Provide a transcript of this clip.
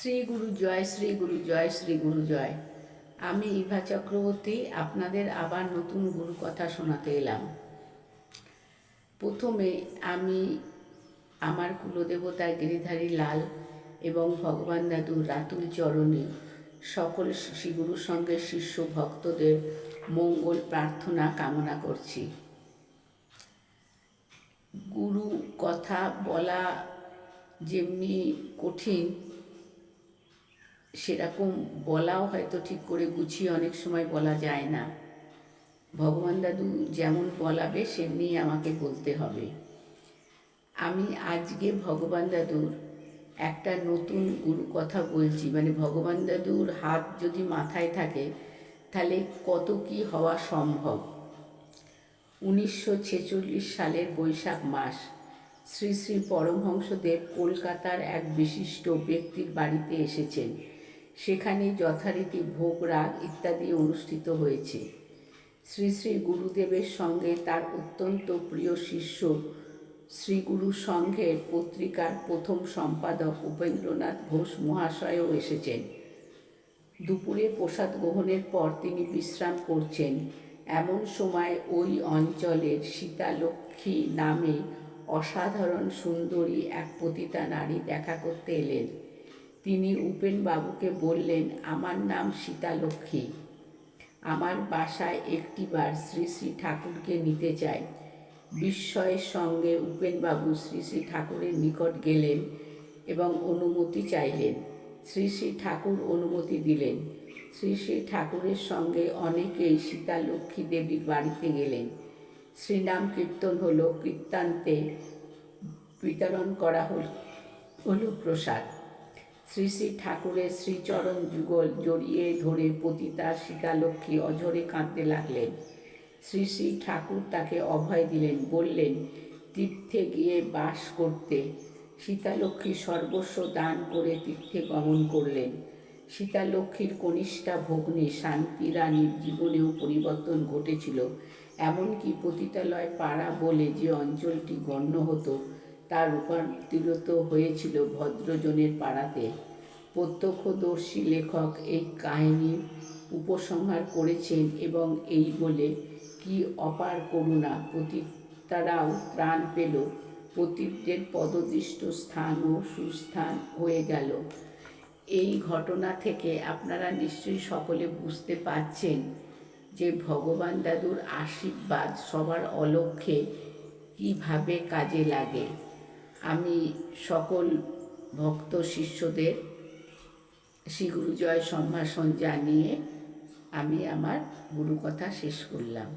শ্রী গুরু জয়, শ্রী গুরু জয়, শ্রী গুরু জয়। আমি ইভা চক্রবর্তী আপনাদের আবার নতুন গুরু কথা শোনাতে এলাম। প্রথমে আমি আমার কুলদেবতা গিরিধারী লাল এবং ভগবান দাদুর রাতুল চরণে সকল শ্রীগুরুর সঙ্গে শিষ্য ভক্তদের মঙ্গল প্রার্থনা কামনা করছি। গুরু কথা বলা যেমনি কঠিন, সেরকম বলাও হয়তো ঠিক করে গুছিয়ে অনেক সময় বলা যায় না। ভগবান দাদু যেমন বলাবে সেমনি আমাকে বলতে হবে। আমি আজকে ভগবান দাদুর একটা নতুন গুরু কথা বলছি, মানে ভগবান দাদুর হাত যদি মাথায় থাকে তাহলে কত কি হওয়া সম্ভব। 1946 সালের বৈশাখ মাস শ্রী শ্রী পরমহংসদেব কলকাতার এক বিশিষ্ট ব্যক্তির বাড়িতে এসেছেন। সেখানে যথারীতি ভোগ রাগ ইত্যাদি অনুষ্ঠিত হয়েছে। শ্রী শ্রী গুরুদেবের সঙ্গে তার অত্যন্ত প্রিয় শিষ্য শ্রী গুরু সংঘের পত্রিকার প্রথম সম্পাদক উপেন্দ্রনাথ ঘোষ মহাশয়ও এসেছেন। দুপুরে প্রসাদ গ্রহণের পর তিনি বিশ্রাম করছেন। এমন সময় ওই অঞ্চলের সীতালক্ষ্মী নামে অসাধারণ সুন্দরী এক পতিতা নারী দেখা করতে এলেন। তিনি উপেনবাবুকে বললেন, আমার নাম সীতালক্ষ্মী, আমার বাসায় একটিবার শ্রী শ্রী ঠাকুরকে নিতে চাই। বিস্ময়ের সঙ্গে উপেনবাবু শ্রী শ্রী ঠাকুরের নিকট গেলেন এবং অনুমতি চাইলেন। শ্রী শ্রী ঠাকুর অনুমতি দিলেন। শ্রী শ্রী ঠাকুরের সঙ্গে অনেকেই সীতালক্ষ্মী দেবীর বাড়িতে গেলেন। শ্রীনাম কীর্তন হলো, কীর্তান্তে বিতরণ করা হলো প্রসাদ। শ্রী শ্রী ঠাকুরের শ্রীচরণ যুগল জড়িয়ে ধরে পতিতা সীতালক্ষ্মী অঝরে কাঁদতে লাগলেন। শ্রী শ্রী ঠাকুর তাকে অভয় দিলেন, বললেন তীর্থে গিয়ে বাস করতে। সীতালক্ষ্মী সর্বস্ব দান করে তীর্থে গমন করলেন। সীতালক্ষ্মীর কনিষ্ঠা ভগ্নী শান্তি রানীর জীবনেও পরিবর্তন ঘটেছিল। এমনকি পতিতালয় পাড়া বলে যে অঞ্চলটি গণ্য হতো তা রূপান্তরিত হয়েছিল ভদ্রজনের পাড়াতে। প্রত্যক্ষদর্শী লেখক এই কাহিনীর উপসংহার করেছেন এবং এই বলে, কি অপার করুণা, পতিতারাও ত্রাণ পেল, পতিতদের পদদৃষ্ট স্থান ও সুস্থান হয়ে গেল। এই ঘটনা থেকে আপনারা নিশ্চয়ই সকলে বুঝতে পারছেন যে ভগবান দাদুর আশীর্বাদ সবার অলক্ষ্যে কীভাবে কাজে লাগে। আমি সকল ভক্ত শিষ্যদের শ্রী গুরু জয় সম্ভাষণ জানিয়ে আমি আমার গুরু কথা শেষ করলাম।